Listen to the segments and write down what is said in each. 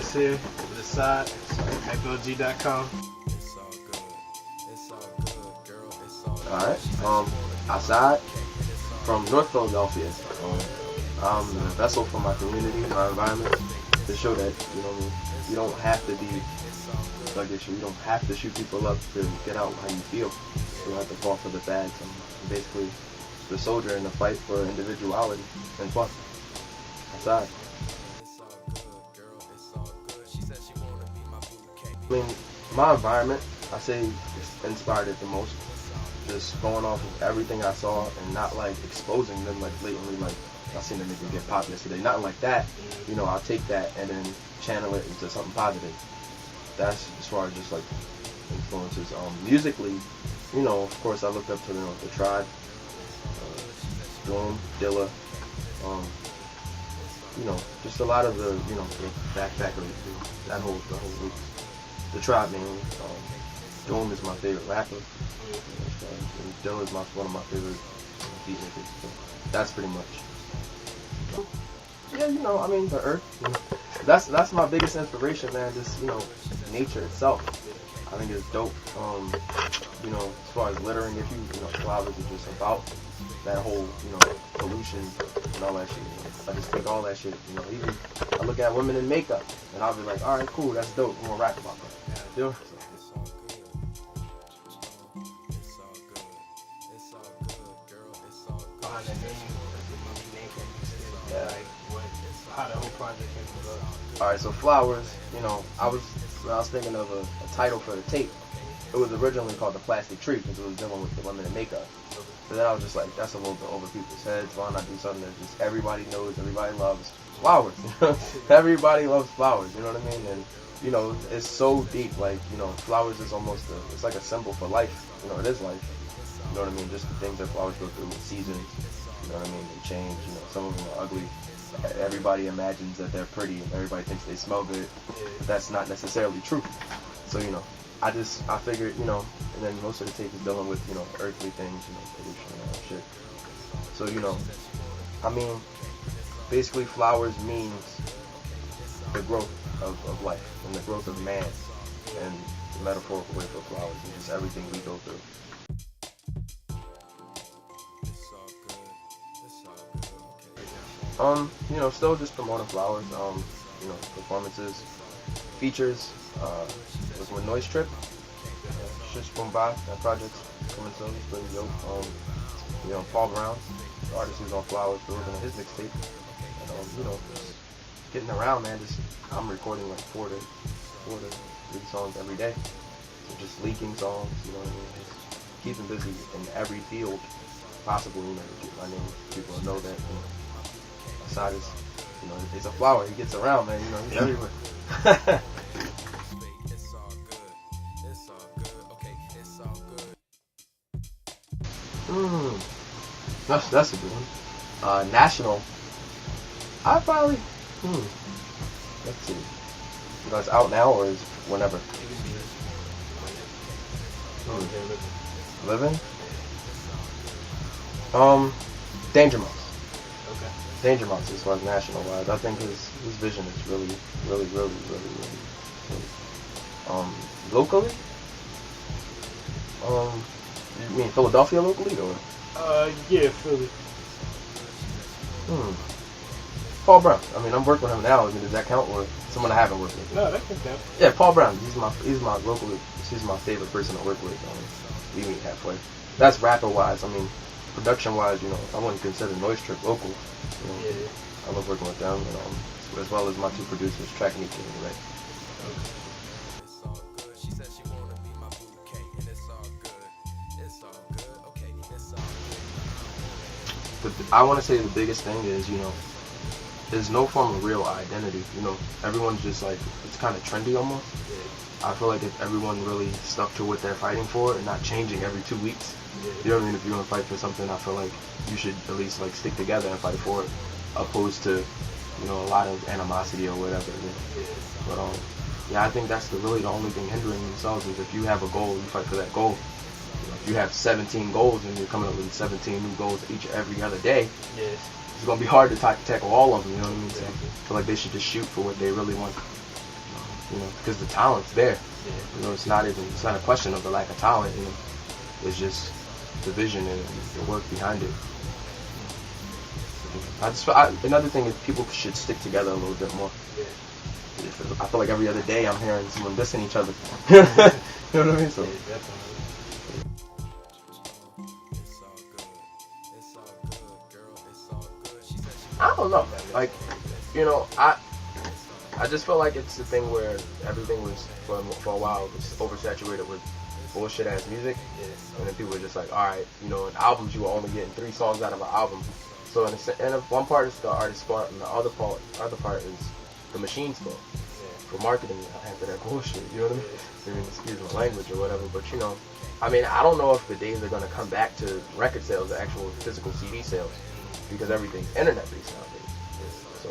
Chris here with Asaad, HYPE LG.com. Alright, Asaad from North Philadelphia. I'm the vessel for my community, my environment, to show that, you don't have to be sluggish, you don't have to shoot people up to get out how you feel. You don't have to fall for the fads. I'm basically the soldier in the fight for individuality and fun. Asaad. I mean, my environment, I say, inspired it the most. Just going off of everything I saw and not like exposing them like blatantly, like I seen a nigga get popped yesterday. Nothing like that. I'll take that and then channel it into something positive. That's as far as just like influences. Musically, of course I looked up to the Tribe, Doom, Dilla, just a lot of the the backpacker, the whole group. The Tribe mainly. Doom is my favorite rapper. And Dilla is one of my favorite beat makers. So that's pretty much. Yeah, I mean the earth. That's my biggest inspiration, man. Just nature itself. I think it's dope. As far as littering, if flowers are just about that whole pollution and all that shit. I just take all that shit. Even I look at women in makeup and I'll be like, all right, cool, that's dope. I'm gonna rap about that. Yeah. How the whole project came about. Alright, so Flowers, when I was thinking of a title for the tape, it was originally called The Plastic Tree because it was dealing with the women in makeup. But then I was just like, that's a little bit over people's heads. Why not do something that just everybody knows, everybody loves? Flowers. Everybody loves flowers, you know what I mean? And, it's so deep. Like, flowers is almost it's like a symbol for life. It is life. You know what I mean? Just the things that flowers go through with seasons. You know what I mean? They change. Some of them are ugly. Everybody imagines that they're pretty and everybody thinks they smell good, but that's not necessarily true. So I figured and then most of the tape is dealing with earthly things, pollution and all that shit. So I mean, basically flowers means the growth of life and the growth of man, and the metaphorical way for flowers and just everything we go through. Still just promoting Flowers, performances, features, was with Noise Trip, Shish Boom Bye, that project's coming soon, it's pretty dope. Paul Brown, the artist who's on Flowers, building his mixtape, and, just getting around, man, I'm recording like 4 to 3 songs every day, so just leaking songs, just keeping busy in every field possible, to keep my name, people know that, Asaad is, it's a flower. He gets around, man. He's everywhere. That's a good one. National. I probably. Let's see. It's out now or is whenever. Living. Danger Mouse. Danger Mouse as far as national wise. I think his vision is really locally? You mean Philadelphia locally or? Yeah, Philly. Paul Brown. I mean, I'm working with him now. Does that count or someone I haven't worked with? No, that can count. Yeah, Paul Brown. He's my local. He's my favorite person to work with. We meet halfway. That's rapper wise. I mean, production wise, I wouldn't consider Noise Trip local. I love working with them, as well as my 2 producers, Track and Each and right. But I want to say the biggest thing is, there's no form of real identity. Everyone's just like, it's kind of trendy almost. I feel like if everyone really stuck to what they're fighting for and not changing every 2 weeks, you know what I mean? If you're going to fight for something, I feel like you should at least stick together and fight for it, opposed to, a lot of animosity or whatever. But I think that's really the only thing hindering themselves is if you have a goal, you fight for that goal. If you have 17 goals and you're coming up with 17 new goals every other day, it's going to be hard to tackle all of them, you know what I mean? So I feel like they should just shoot for what they really want. you know, because the talent's there. Yeah. You know, it's not a question of the lack of talent. You know, it's just the vision and the work behind it. Another thing is people should stick together a little bit more. Yeah. I feel like every other day I'm hearing someone dissing each other. You know what I mean? So. Yeah, definitely. I don't know. Like, you know, I just feel like it's the thing where everything was for a while was oversaturated with bullshit ass music, and then people were just like, all right, you know, in albums you were only getting 3 songs out of an album. So and one part is the artist's part, and the other part is the machine's fault for marketing after that bullshit. You know what I mean? Excuse my language or whatever, but you know, I mean, I don't know if the days are gonna come back to record sales, or actual physical CD sales, because everything's internet based nowadays. So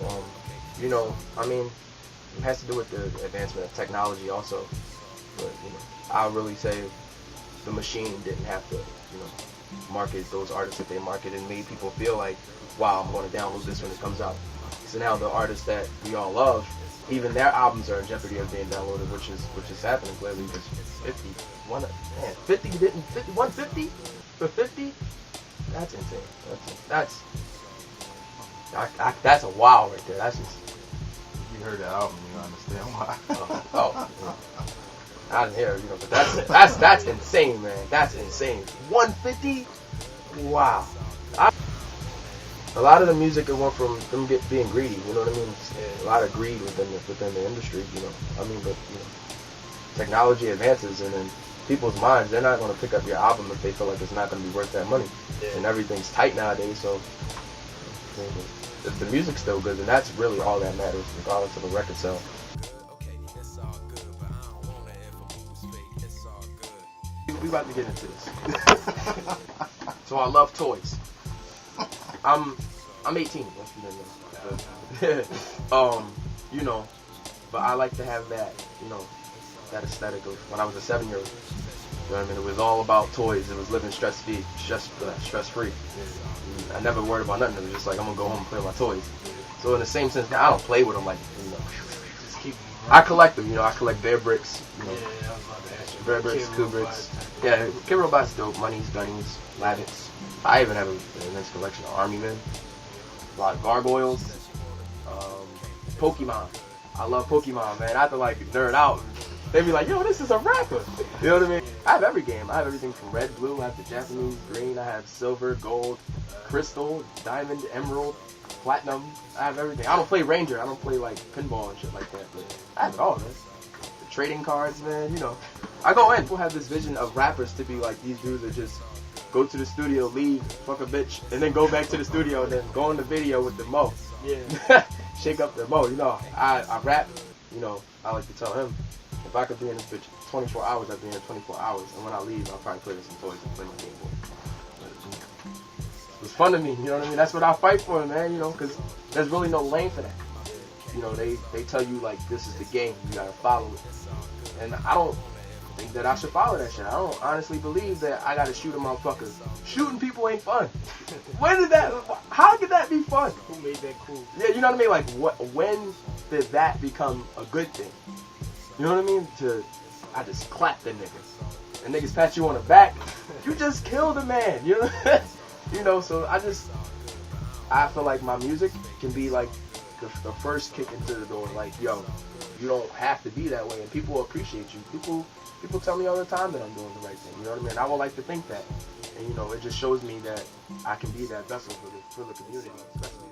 you know, I mean, it has to do with the advancement of technology also. But you know, I really say the machine didn't have to, you know, market those artists that they marketed and made people feel like, wow, I'm going to download this when it comes out. So now the artists that we all love, even their albums are in jeopardy of being downloaded, which is happening clearly. Because 50 didn't 150 for 50. That's insane. That's a wow right there. That's just. You heard the album, you understand why. I didn't hear it, you know, but that's insane, man. That's insane. 150? Wow. A lot of the music, it went from them being greedy, you know what I mean? A lot of greed within the industry, you know. I mean, but you know, technology advances, and in people's minds, they're not going to pick up your album if they feel like it's not going to be worth that money. And everything's tight nowadays, so if the music's still good, then that's really all that matters, regardless of a record sale. We about to get into this. So I love toys. I'm 18. You know, but I like to have that, you know, that aesthetic of when I was a 7-year-old. You know what I mean? It was all about toys. It was living stress-free. I never worried about nothing. It was just like, I'm gonna go home and play with my toys. So in the same sense, now I don't play with them like, you know. Just keep. I collect them. You know, I collect bear bricks. You know, Yeah, I was about to ask you. bear bricks, Kid bricks. Yeah, Kid Robot's dope. Monies, Gunnies, Lavix. I even have a nice collection of Army Men. A lot of gargoyles. Pokemon. I love Pokemon, man. I have to like nerd out. They be like, yo, this is a rapper. You know what I mean? I have every game. I have everything from red, blue. I have the Japanese green. I have silver, gold, crystal, diamond, emerald, platinum. I have everything. I don't play Ranger. I don't play like pinball and shit like that. But I have it all, man. The trading cards, man. You know, I go in. People have this vision of rappers to be like these dudes that just go to the studio, leave, fuck a bitch, and then go back to the studio and then go in the video with the mo. Yeah. Shake up their mo. You know, I rap. You know, I like to tell him, if I could be in this bitch 24 hours, I'd be in here 24 hours. And when I leave, I'll probably play with some toys and play my Game Boy. It's fun to me, you know what I mean? That's what I fight for, man, you know, because there's really no lane for that. You know, they tell you, like, this is the game. You got to follow it. And I don't think that I should follow that shit. I don't honestly believe that I got to shoot a motherfucker. Shooting people ain't fun. How could that be fun? Who made that cool? Yeah, you know what I mean? Like, when did that become a good thing? You know what I mean? I just clap the niggas. And niggas pat you on the back. You just killed a man. You know? You know, so I feel like my music can be like the first kick into the door. Like, yo, you don't have to be that way. And people appreciate you. People tell me all the time that I'm doing the right thing. You know what I mean? I would like to think that. And, you know, it just shows me that I can be that vessel for the community, especially